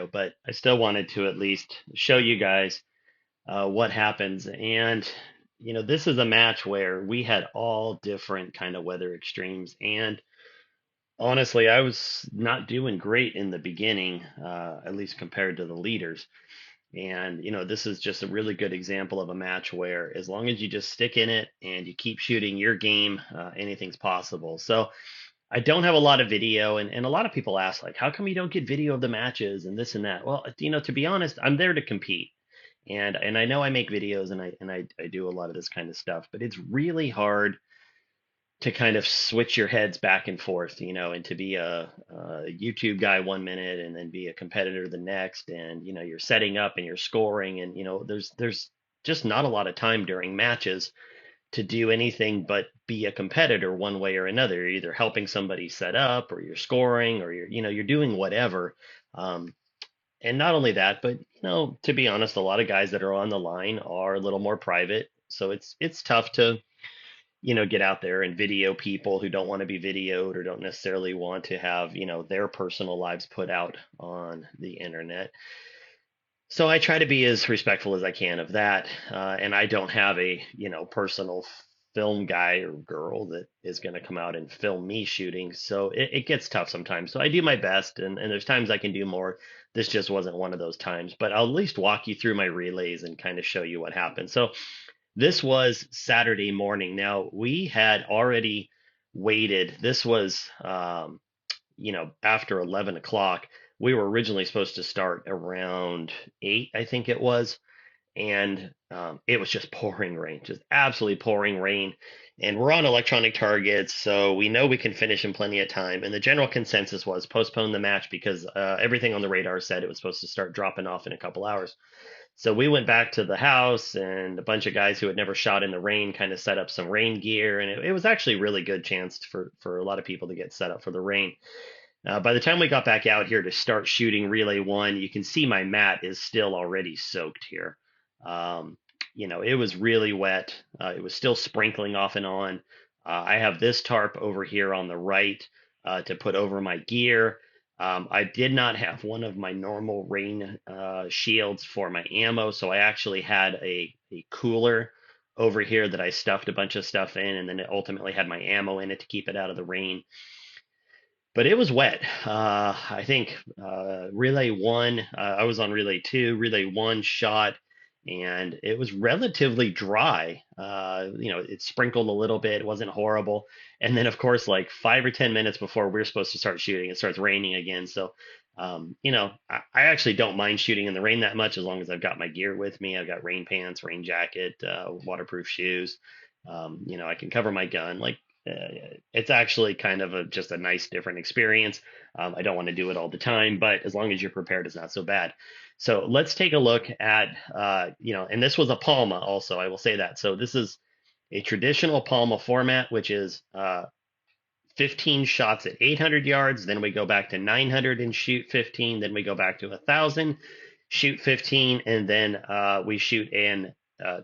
video, but I still wanted to at least show you guys what happens. And this is a match where we had all different kind of weather extremes, and honestly, I was not doing great in the beginning, at least compared to the leaders. And this is just a really good example of a match where, as long as you just stick in it and you keep shooting your game, anything's possible. So I don't have a lot of video, and a lot of people ask, like, how come you don't get video of the matches and this and that? Well, to be honest, I'm there to compete. And I know I make videos, and I do a lot of this kind of stuff, but it's really hard to kind of switch your heads back and forth, and to be a YouTube guy 1 minute and then be a competitor the next. And you're setting up and you're scoring, and there's just not a lot of time during matches to do anything but be a competitor one way or another. You're either helping somebody set up, or you're scoring, or you're doing whatever. Um, and not only that, but to be honest, a lot of guys that are on the line are a little more private, so it's tough to get out there and video people who don't want to be videoed, or don't necessarily want to have their personal lives put out on the internet. So I try to be as respectful as I can of that, and I don't have a personal film guy or girl that is going to come out and film me shooting. So it gets tough sometimes. So I do my best, and there's times I can do more. This just wasn't one of those times, but I'll at least walk you through my relays and kind of show you what happened. So this was Saturday morning. Now we had already waited. This was after 11 o'clock. We were originally supposed to start around 8, I think it was. And it was just pouring rain, just absolutely pouring rain. And we're on electronic targets, so we know we can finish in plenty of time. And the general consensus was postpone the match because everything on the radar said it was supposed to start dropping off in a couple hours. So we went back to the house, and a bunch of guys who had never shot in the rain kind of set up some rain gear. And it was actually a really good chance for a lot of people to get set up for the rain. By the time we got back out here to start shooting relay one, you can see my mat is still already soaked here. It was really wet. It was still sprinkling off and on. I have this tarp over here on the right to put over my gear. I did not have one of my normal rain shields for my ammo, so I actually had a cooler over here that I stuffed a bunch of stuff in, and then it ultimately had my ammo in it to keep it out of the rain. But it was wet. I think relay one, I was on relay two. Relay one shot, and it was relatively dry. It sprinkled a little bit. It wasn't horrible. And then, of course, like 5 or 10 minutes before we're supposed to start shooting, it starts raining again. So, I actually don't mind shooting in the rain that much, as long as I've got my gear with me. I've got rain pants, rain jacket, waterproof shoes. I can cover my gun. Like, it's actually kind of just a nice different experience. I don't want to do it all the time, but as long as you're prepared, it's not so bad. So let's take a look at, and this was a Palma also, I will say that. So this is a traditional Palma format, which is 15 shots at 800 yards. Then we go back to 900 and shoot 15. Then we go back to 1,000, shoot 15. And then we shoot an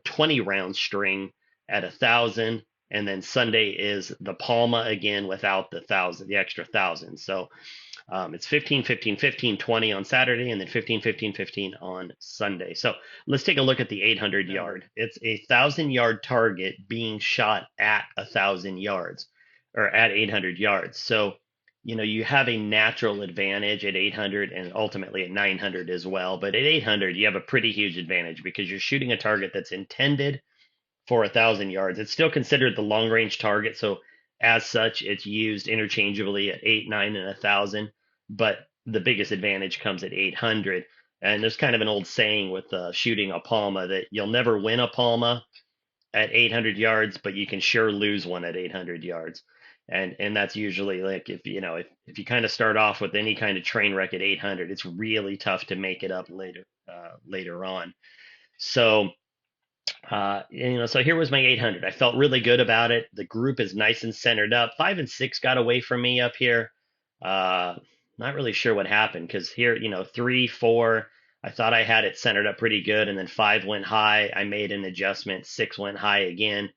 20 round string at 1,000. And then Sunday is the Palma again without the extra 1,000. So it's 15, 15, 15, 20 on Saturday, and then 15, 15, 15 on Sunday. So let's take a look at the 800 yard. It's a 1,000-yard target being shot at 1,000 yards, or at 800 yards. So, you have a natural advantage at 800 and ultimately at 900 as well. But at 800, you have a pretty huge advantage because you're shooting a target that's intended for 1,000 yards. It's still considered the long range target, so as such, it's used interchangeably at 8, 9, and 1,000. But the biggest advantage comes at 800. And there's kind of an old saying with shooting a Palma that you'll never win a Palma at 800 yards, but you can sure lose one at 800 yards. And that's usually like, if you kind of start off with any kind of train wreck at 800, it's really tough to make it up later on. So so here was my 800. I felt really good about it. The group is nice and centered up. 5 and 6 got away from me up here. Not really sure what happened, because here, 3, 4, I thought I had it centered up pretty good, and then 5 went high. I made an adjustment. 6 went high again.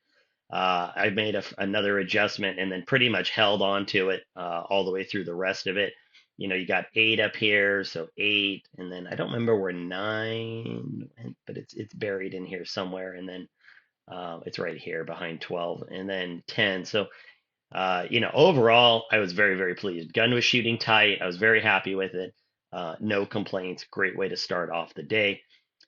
I made another adjustment, and then pretty much held on to it all the way through the rest of it. You got 8 up here, so 8, and then I don't remember where 9 went, but it's buried in here somewhere, and then it's right here behind 12, and then 10. So overall, I was very, very pleased. Gun was shooting tight. I was very happy with it. No complaints. Great way to start off the day.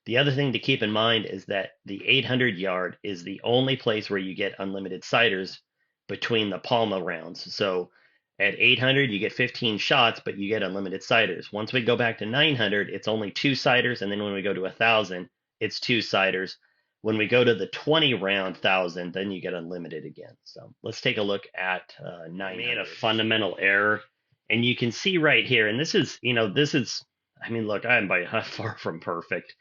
The other thing to keep in mind is that the 800 yard is the only place where you get unlimited sighters between the Palma rounds. So at 800, you get 15 shots, but you get unlimited sighters. Once we go back to 900, it's only 2 sighters. And then when we go to 1,000, it's 2 sighters. When we go to the 20 round 1,000, then you get unlimited again. So let's take a look at 900. I made a fundamental error. And you can see right here, and I mean, look, I'm by far from perfect.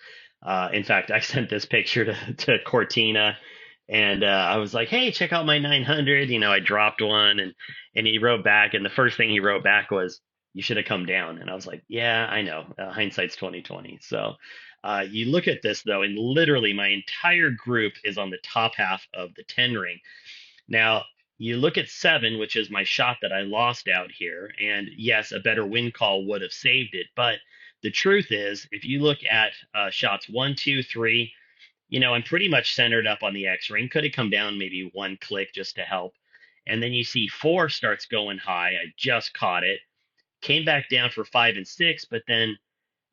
In fact, I sent this picture to Cortina, and I was like, "Hey, check out my 900." I dropped one, and he wrote back, and the first thing he wrote back was, "You should have come down." And I was like, "Yeah, I know. Hindsight's 2020." So you look at this though, and literally my entire group is on the top half of the 10 ring. Now, you look at 7, which is my shot that I lost out here, and yes, a better wind call would have saved it. But the truth is, if you look at shots 1, 2, 3, I'm pretty much centered up on the X ring. Could have come down maybe one click just to help. And then you see 4 starts going high. I just caught it. Came back down for 5 and 6, but then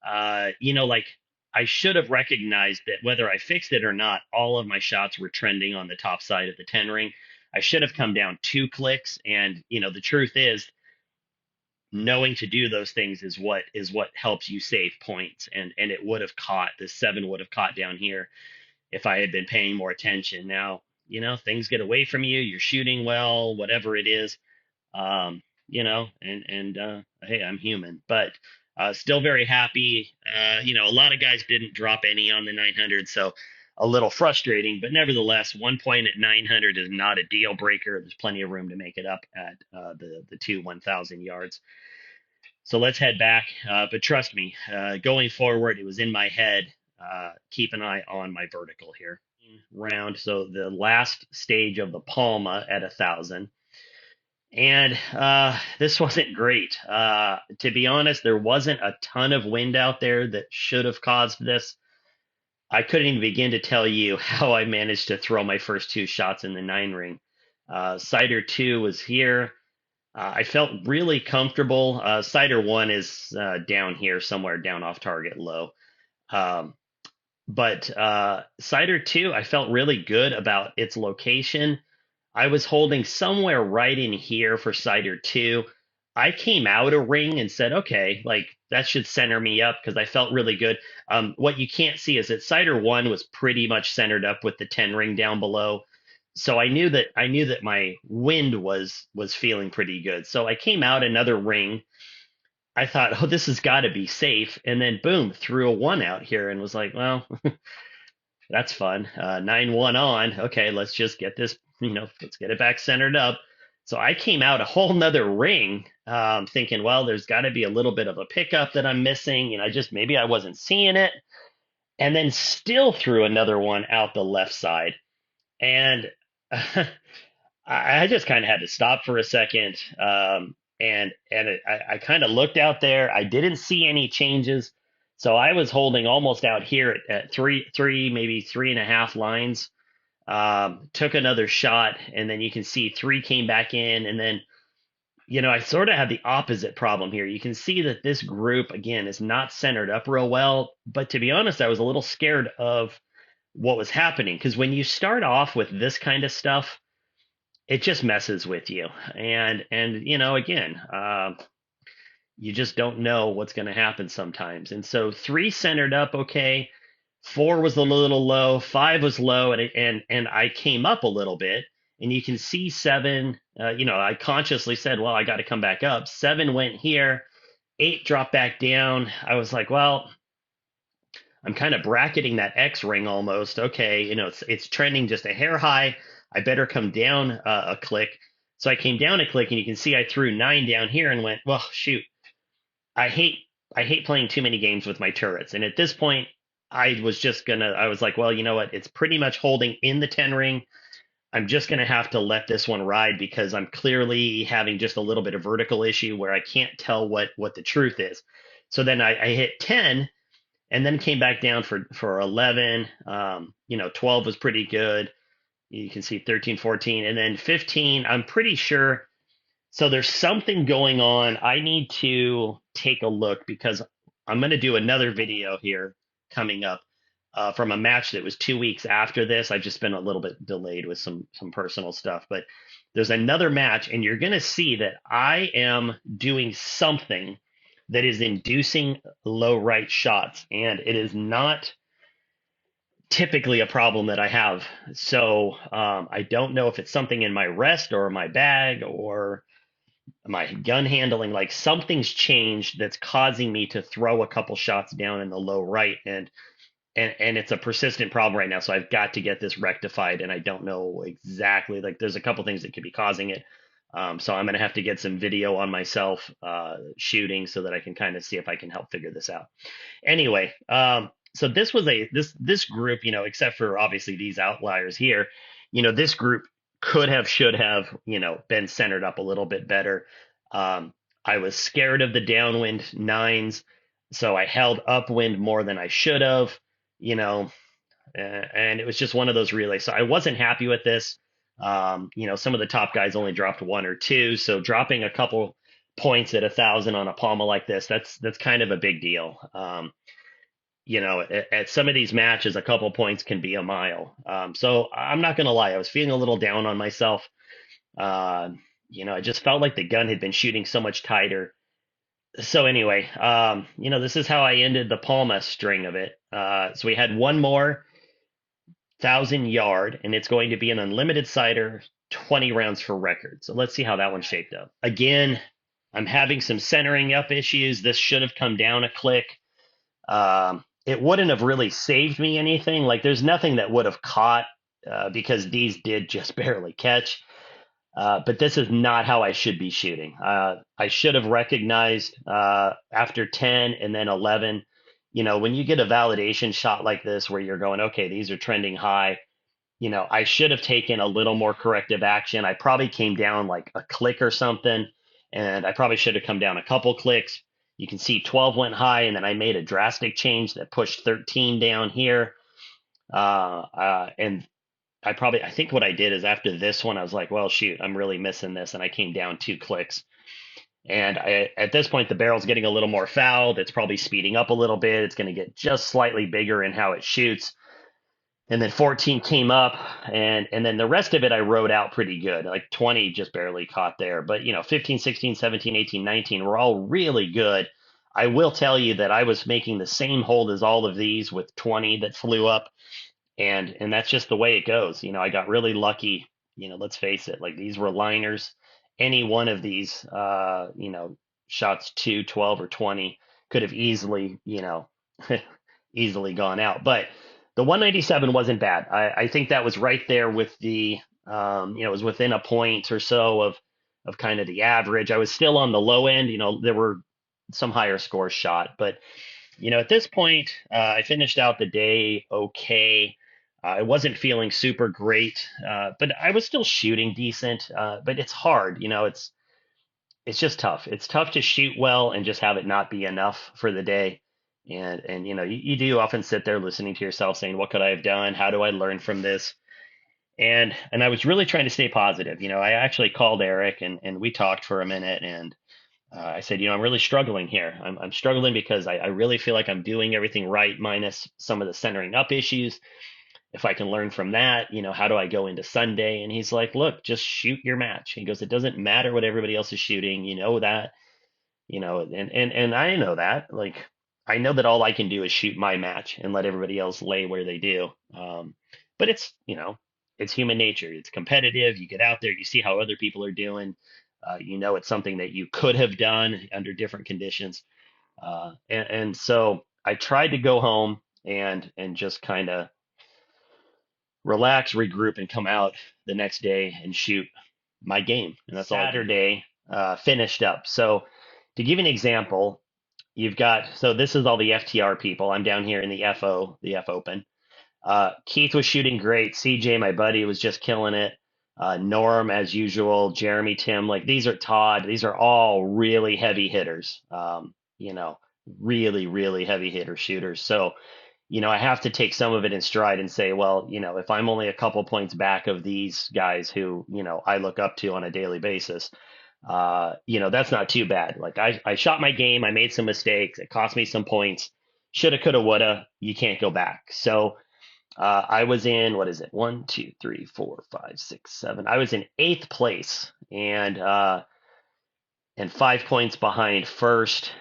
like I should have recognized that whether I fixed it or not, all of my shots were trending on the top side of the 10 ring. I should have come down 2 clicks. And, the truth is, knowing to do those things is what helps you save points. And it would have caught, this 7 would have caught down here if I had been paying more attention. Now, things get away from you. You're shooting well, whatever it is. And hey, I'm human, but still very happy. A lot of guys didn't drop any on the 900, so a little frustrating, but nevertheless, 1 point at 900 is not a deal breaker. There's plenty of room to make it up at the two 1,000 yards. So let's head back. But trust me, going forward, it was in my head. Keep an eye on my vertical here. Round. So the last stage of the Palma at 1,000. And this wasn't great. To be honest, there wasn't a ton of wind out there that should have caused this. I couldn't even begin to tell you how I managed to throw my first 2 shots in the 9 ring. Cider 2 was here. I felt really comfortable. Cider 1 is down here, somewhere down off target low. Um, but Cider 2, I felt really good about its location. I was holding somewhere right in here for Cider 2. I came out a ring and said, okay, like that should center me up because I felt really good. What you can't see is that Cider 1 was pretty much centered up with the 10 ring down below. So I knew that my wind was feeling pretty good. So I came out another ring. I thought, oh, this has got to be safe. And then boom, threw a 1 out here and was like, well, that's fun. 9-1 on. Okay, let's just get this, let's get it back centered up. So I came out a whole nother ring, thinking, well, there's got to be a little bit of a pickup that I'm missing. Maybe I wasn't seeing it. And then still threw another one out the left side. And I just kind of had to stop for a second. I kind of looked out there. I didn't see any changes. So I was holding almost out here at three, maybe 3.5 lines. Took another shot, and then you can see 3 came back in, and then I sort of have the opposite problem here. You can see that this group again is not centered up real well. But to be honest, I was a little scared of what was happening because when you start off with this kind of stuff, it just messes with you, and again. You just don't know what's going to happen sometimes. And so 3 centered up okay, 4 was a little low, 5 was low, and I came up a little bit. And you can see 7. I consciously said, well, I got to come back up. 7 went here, 8 dropped back down. I was like, well, I'm kind of bracketing that X ring almost. Okay, it's trending just a hair high. I better come down a click. So I came down a click, and you can see I threw 9 down here and went, well, shoot. I hate playing too many games with my turrets. And at this point, I was like, well, you know what? It's pretty much holding in the 10 ring. I'm just going to have to let this one ride because I'm clearly having just a little bit of vertical issue where I can't tell what the truth is. So then I hit 10 and then came back down for 11. 12 was pretty good. You can see 13, 14, and then 15. I'm pretty sure. So there's something going on. I need to take a look because I'm going to do another video here coming up from a match that was 2 weeks after this. I've just been a little bit delayed with some personal stuff, but there's another match, and you're going to see that I am doing something that is inducing low right shots, and it is not typically a problem that I have. So I don't know if it's something in my rest or my bag or my gun handling, like something's changed that's causing me to throw a couple shots down in the low right, and it's a persistent problem right now, so I've got to get this rectified, and I don't know exactly, like there's a couple things that could be causing it. So I'm going to have to get some video on myself shooting so that I can kind of see if I can help figure this out. Anyway, so this was this group, except for obviously these outliers here, this group could have, should have, been centered up a little bit better. I was scared of the downwind nines, so I held upwind more than I should have, you know, and it was just one of those relays. So I wasn't happy with this. Some of the top guys only dropped one or two, so dropping a couple points at 1,000 on a Palma like this, that's kind of a big deal. At some of these matches, a couple points can be a mile. So I'm not gonna lie, I was feeling a little down on myself. Uh, I just felt like the gun had been shooting so much tighter. So anyway, this is how I ended the Palma string of it. So we had one more 1,000 yard, and it's going to be an unlimited cider, 20 rounds for record. So let's see how that one shaped up. Again, I'm having some centering up issues. This should have come down a click. It wouldn't have really saved me anything. Like there's nothing that would have caught because these did just barely catch. But this is not how I should be shooting. I should have recognized after 10 and then 11. When you get a validation shot like this where you're going, okay, these are trending high, I should have taken a little more corrective action. I probably came down like a click or something, and I probably should have come down a couple clicks. You can see 12 went high, and then I made a drastic change that pushed 13 down here. And I think what I did is after this one, I was like, well, shoot, I'm really missing this. And I came down 2 clicks. And at this point, the barrel's getting a little more fouled. It's probably speeding up a little bit. It's going to get just slightly bigger in how it shoots. And then 14 came up, and then the rest of it I rode out pretty good. Like 20 just barely caught there. But, 15, 16, 17, 18, 19 were all really good. I will tell you that I was making the same hold as all of these with 20 that flew up, and that's just the way it goes. I got really lucky. Let's face it, like these were liners. Any one of these, shots 2, 12, or 20 could have easily, easily gone out. But the 197 wasn't bad. I think that was right there with the, it was within a point or so of kind of the average. I was still on the low end. There were some higher scores shot, but at this point, I finished out the day okay. I wasn't feeling super great, but I was still shooting decent. But it's hard, it's just tough. It's tough to shoot well and just have it not be enough for the day. And you do often sit there listening to yourself saying, what could I have done? How do I learn from this? And I was really trying to stay positive. I actually called Eric and we talked for a minute, and I said, I'm really struggling here. I'm struggling because I really feel like I'm doing everything right, minus some of the centering up issues. If I can learn from that, how do I go into Sunday? And he's like, look, just shoot your match. He goes, it doesn't matter what everybody else is shooting. That, and I know that. Like, I know that all I can do is shoot my match and let everybody else lay where they do. But it's human nature. It's competitive. You get out there, you see how other people are doing. It's something that you could have done under different conditions. And so I tried to go home and just kind of relax, regroup, and come out the next day and shoot my game. And that's Saturday finished up. So to give you an example, so this is all the FTR people. I'm down here in the FO, the F Open. Keith was shooting great. CJ, my buddy, was just killing it. Norm, as usual. Jeremy, Tim, like these are Todd. These are all really heavy hitters. Really, really heavy hitter shooters. So, I have to take some of it in stride and say, well, if I'm only a couple points back of these guys who, I look up to on a daily basis, that's not too bad. Like I shot my game. I made some mistakes. It cost me some points. Shoulda, coulda, woulda. You can't go back. So, I was in, what is it? One, two, three, four, five, six, seven. I was in eighth place and 5 points behind first.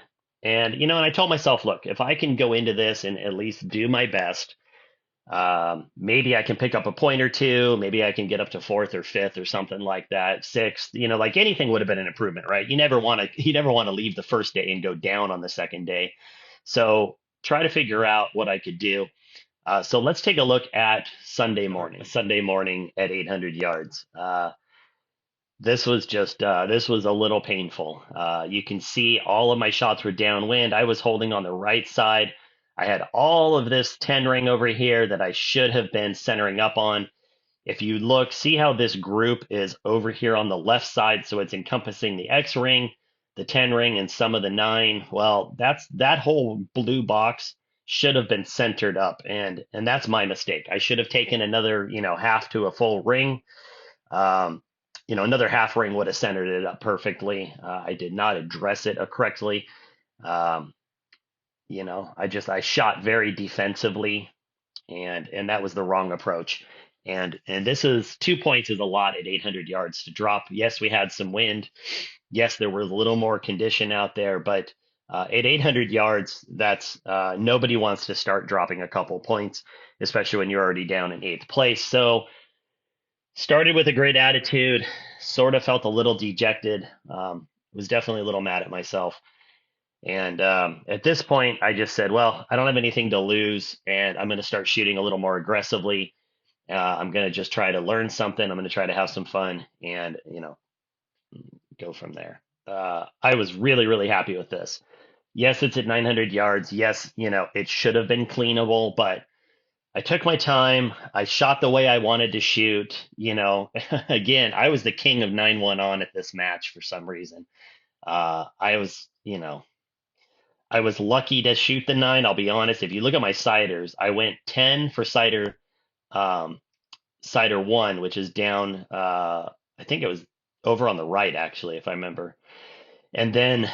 And I told myself, look, if I can go into this and at least do my best, maybe I can pick up a point or two. Maybe I can get up to fourth or fifth or something like that. Sixth, like anything would have been an improvement, right? You never want to leave the first day and go down on the second day. So try to figure out what I could do. So let's take a look at Sunday morning. Sunday morning at 800 yards. This was a little painful. You can see all of my shots were downwind. I was holding on the right side. I had all of this 10 ring over here that I should have been centering up on. If you look, see how this group is over here on the left side. So it's encompassing the X ring, the 10 ring, and some of the 9. Well, that whole blue box should have been centered up. And that's my mistake. I should have taken another, half to a full ring. Um, another half ring would have centered it up perfectly. I did not address it correctly. Um, I shot very defensively, and that was the wrong approach. And this is 2 points is a lot at 800 yards to drop. Yes, we had some wind. Yes, there was a little more condition out there, but at 800 yards, that's nobody wants to start dropping a couple points, especially when you're already down in eighth place. So started with a great attitude, sort of felt a little dejected. Was definitely a little mad at myself. And at this point, I just said, well, I don't have anything to lose, and I'm going to start shooting a little more aggressively. I'm going to just try to learn something. I'm going to try to have some fun and, go from there. I was really, really happy with this. Yes, it's at 900 yards. Yes, it should have been cleanable, but I took my time. I shot the way I wanted to shoot. Again, I was the king of 9-1 on at this match for some reason. I was lucky to shoot the 9. I'll be honest. If you look at my ciders, I went 10 for um, cider 1, which is down. I think it was over on the right, actually, if I remember. And then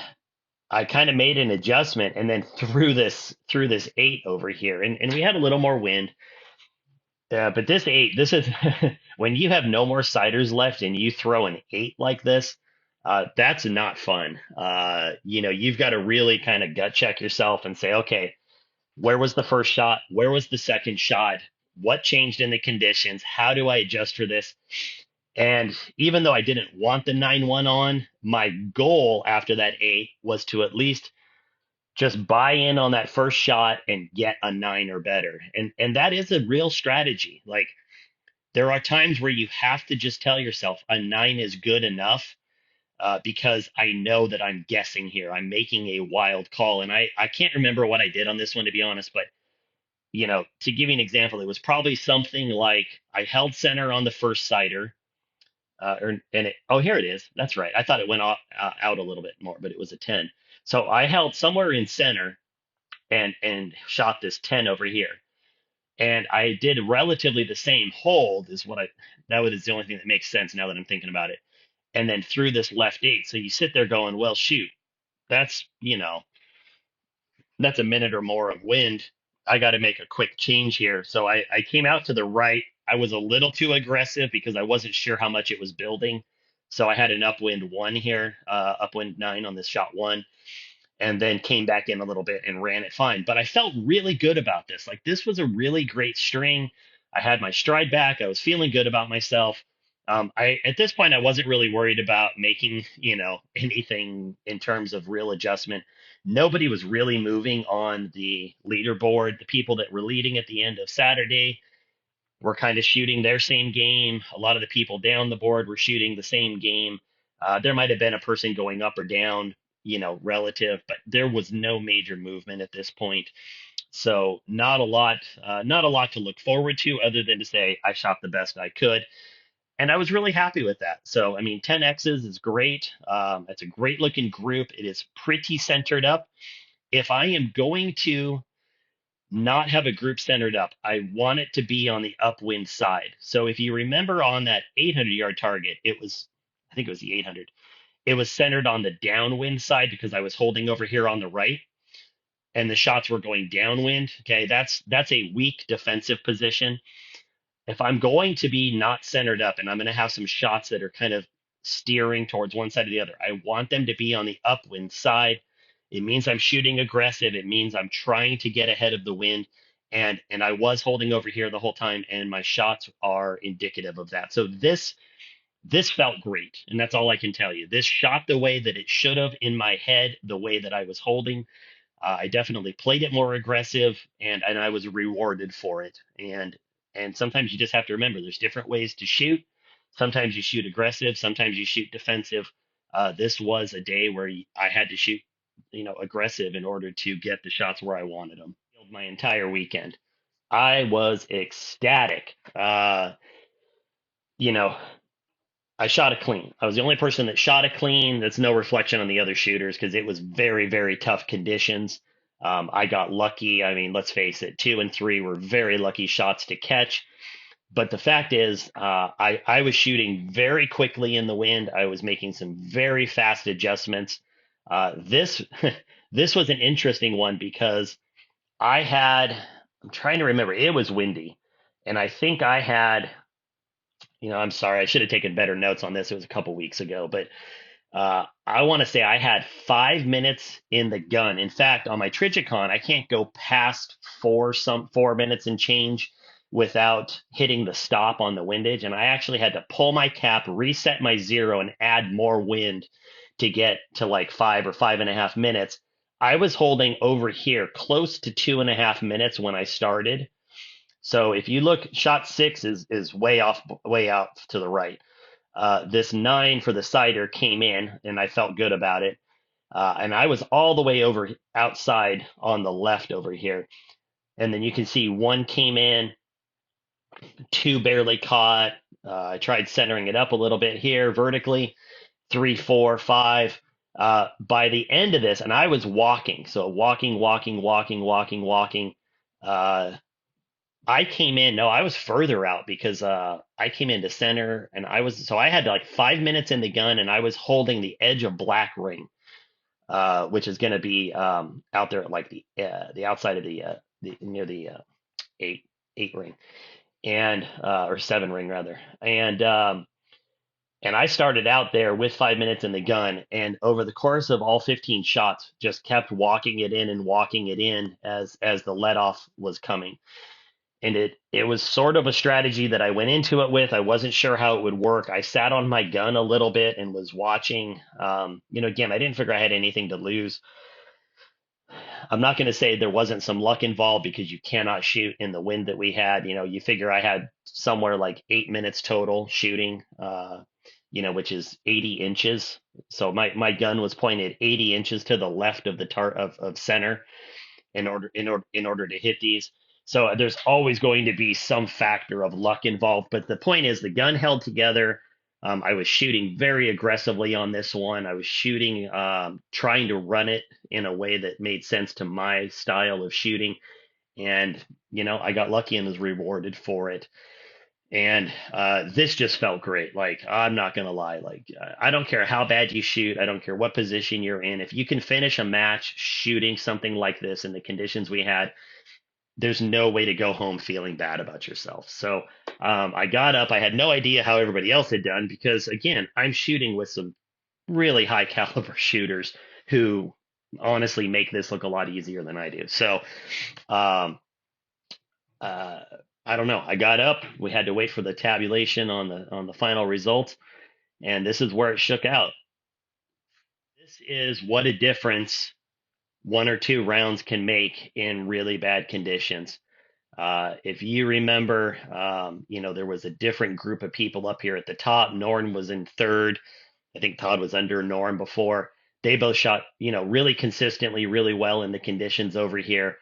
I kind of made an adjustment and then threw this 8 over here, and we had a little more wind. But this is when you have no more ciders left and you throw an 8 like this, that's not fun. You've got to really kind of gut check yourself and say, okay, where was the first shot? Where was the second shot? What changed in the conditions? How do I adjust for this? And even though I didn't want the 9-1 on, my goal after that 8 was to at least just buy in on that first shot and get a 9 or better. And that is a real strategy. Like there are times where you have to just tell yourself a 9 is good enough, because I know that I'm guessing here. I'm making a wild call. And I can't remember what I did on this one, to be honest, but to give you an example, it was probably something like I held center on the first cider. Oh, here it is. That's right. I thought it went out a little bit more, but it was a 10. So I held somewhere in center and shot this 10 over here. And I did relatively the same hold is what that was the only thing that makes sense now that I'm thinking about it. And then threw this left 8. So you sit there going, well, shoot, that's, that's a minute or more of wind. I got to make a quick change here. So I came out to the right. I was a little too aggressive because I wasn't sure how much it was building. So I had an upwind 1 here, upwind 9 on this shot 1, and then came back in a little bit and ran it fine. But I felt really good about this. Like this was a really great string. I had my stride back. I was feeling good about myself. I at this point I wasn't really worried about making anything in terms of real adjustment. Nobody was really moving on the leaderboard. The people that were leading at the end of Saturday were kind of shooting their same game. A lot of the people down the board were shooting the same game. There might have been a person going up or down, relative, but there was no major movement at this point. So not a lot to look forward to other than to say I shot the best I could. And I was really happy with that. So, I mean, 10Xs is great. It's a great looking group. It is pretty centered up. If I am going to not have a group centered up, I want it to be on the upwind side. So if you remember on that 800-yard target, I think it was the 800. It was centered on the downwind side because I was holding over here on the right and the shots were going downwind. Okay, that's a weak defensive position. If I'm going to be not centered up and I'm going to have some shots that are kind of steering towards one side or the other, I want them to be on the upwind side. It means I'm shooting aggressive. It means I'm trying to get ahead of the wind. And I was holding over here the whole time, and my shots are indicative of that. So this felt great, and that's all I can tell you. This shot the way that it should have in my head, the way that I was holding. I definitely played it more aggressive, and I was rewarded for it. And sometimes you just have to remember there's different ways to shoot. Sometimes you shoot aggressive, sometimes you shoot defensive. This was a day where I had to shoot, aggressive in order to get the shots where I wanted them. My entire weekend, I was ecstatic. You know, I shot a clean. I was the only person that shot a clean. That's no reflection on the other shooters because it was very, very tough conditions. I got lucky. I mean, let's face it, two and three were very lucky shots to catch. But the fact is, I was shooting very quickly in the wind. I was making some very fast adjustments. This this was an interesting one because I'm trying to remember, it was windy, and I think I had, I'm sorry, I should have taken better notes on this. It was a couple weeks ago, but I want to say I had 5 minutes in the gun. In fact, on my Trigicon, I can't go past 4 minutes and change without hitting the stop on the windage. And I actually had to pull my cap, reset my zero, and add more wind to get to like 5 or 5.5 minutes. I was holding over here close to 2.5 minutes when I started. So if you look, shot six is way out to the right. This nine for the cider came in, and I felt good about it. And I was all the way over outside on the left over here. And then you can see one came in, two barely caught. I tried centering it up a little bit here vertically, three, four, five. By the end of this, and I was walking, so walking. Uh, I came in, no, I was further out because I came into center and I had like 5 minutes in the gun and I was holding the edge of black ring, which is going to be out there at like the outside of the near the eight ring and or seven ring rather. And I started out there with 5 minutes in the gun, and over the course of all 15 shots, just kept walking it in and walking it in as the let off was coming. And it was sort of a strategy that I went into it with. I wasn't sure how it would work. I sat on my gun a little bit and was watching. Again, I didn't figure I had anything to lose. I'm not going to say there wasn't some luck involved because you cannot shoot in the wind that we had. You figure I had somewhere like 8 minutes total shooting, which is 80 inches. So my gun was pointed 80 inches to the left of the of center in order to hit these. So there's always going to be some factor of luck involved. But the point is, the gun held together. I was shooting very aggressively on this one. I was shooting, trying to run it in a way that made sense to my style of shooting. And, I got lucky and was rewarded for it. And this just felt great. Like, I'm not going to lie. Like, I don't care how bad you shoot. I don't care what position you're in. If you can finish a match shooting something like this in the conditions we had, there's no way to go home feeling bad about yourself. So I got up. I had no idea how everybody else had done because, again, I'm shooting with some really high caliber shooters who honestly make this look a lot easier than I do. So um, uh, I don't know. I got up. We had to wait for the tabulation on the final results, and this is where it shook out. This is what a difference one or two rounds can make in really bad conditions. If you remember, there was a different group of people up here at the top. Norn was in third. I think Todd was under Norm before. They both shot, really consistently, really well in the conditions over here.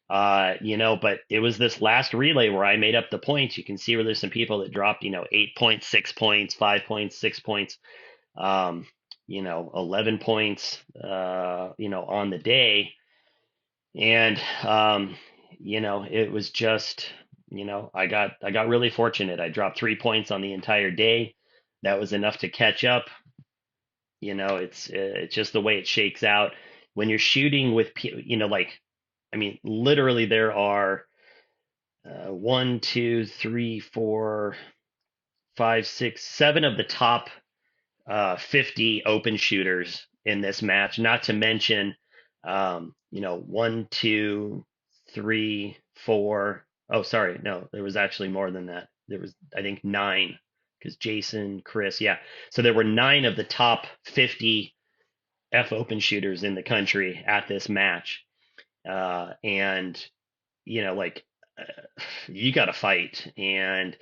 But it was this last relay where I made up the points. You can see where there's some people that dropped, 8 points, 6 points, 5 points, 6 points, um, 11 points, on the day. And, it was just, I got really fortunate. I dropped 3 points on the entire day. That was enough to catch up. It's just the way it shakes out when you're shooting with, like, I mean, literally there are one, two, three, four, five, six, seven of the top 50 open shooters in this match, not to mention, one, two, three, four. Oh, sorry. No, there was actually more than that. There was, I think, nine because Jason, Chris, yeah. So there were nine of the top 50 F open shooters in the country at this match. And, like, you got to fight. And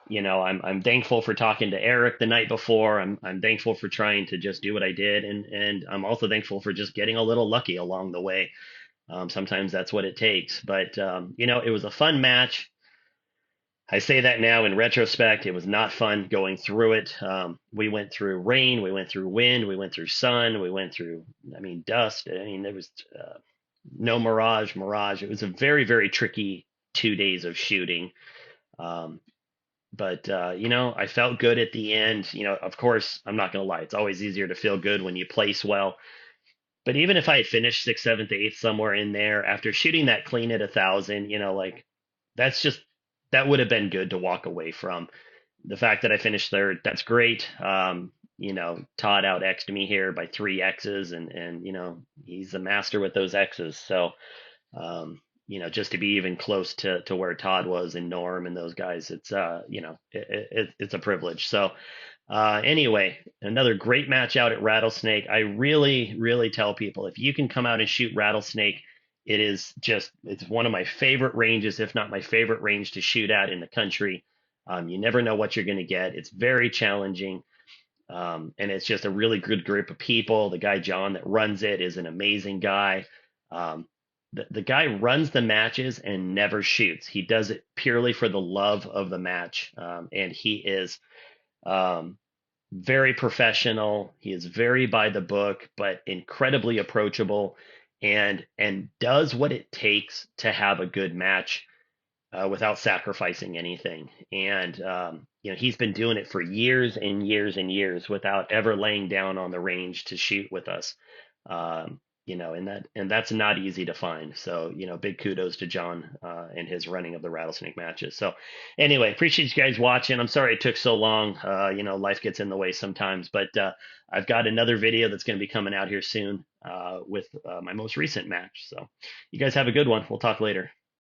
I'm thankful for talking to Eric the night before. I'm thankful for trying to just do what I did, and I'm also thankful for just getting a little lucky along the way. Sometimes that's what it takes. But it was a fun match. I say that now in retrospect. It was not fun going through it. We went through rain, we went through wind, we went through sun, we went through, I mean, dust. I mean, there was no mirage. It was a very, very tricky 2 days of shooting. Um, but I felt good at the end. Of course, I'm not gonna lie, it's always easier to feel good when you place well. But even if I had finished sixth, seventh, eighth, somewhere in there after shooting that clean at 1,000, like, that's just, that would have been good to walk away from. The fact that I finished third, that's great. Todd out X'd me here by 3 X's, and he's a master with those X's. So just to be even close to where Todd was and Norm and those guys, it's it's a privilege. So anyway, another great match out at Rattlesnake. I really, really tell people, if you can come out and shoot Rattlesnake, it's one of my favorite ranges, if not my favorite range to shoot at in the country. You never know what you're going to get. It's very challenging. And it's just a really good group of people. The guy John that runs it is an amazing guy. Um, the guy runs the matches and never shoots. He does it purely for the love of the match, and he is um, very professional. He is very by the book, but incredibly approachable, and does what it takes to have a good match without sacrificing anything. And he's been doing it for years and years and years without ever laying down on the range to shoot with us. And that's not easy to find. So big kudos to John and his running of the Rattlesnake matches. So anyway, appreciate you guys watching. I'm sorry it took so long. Life gets in the way sometimes, but I've got another video that's going to be coming out here soon with my most recent match. So you guys have a good one. We'll talk later.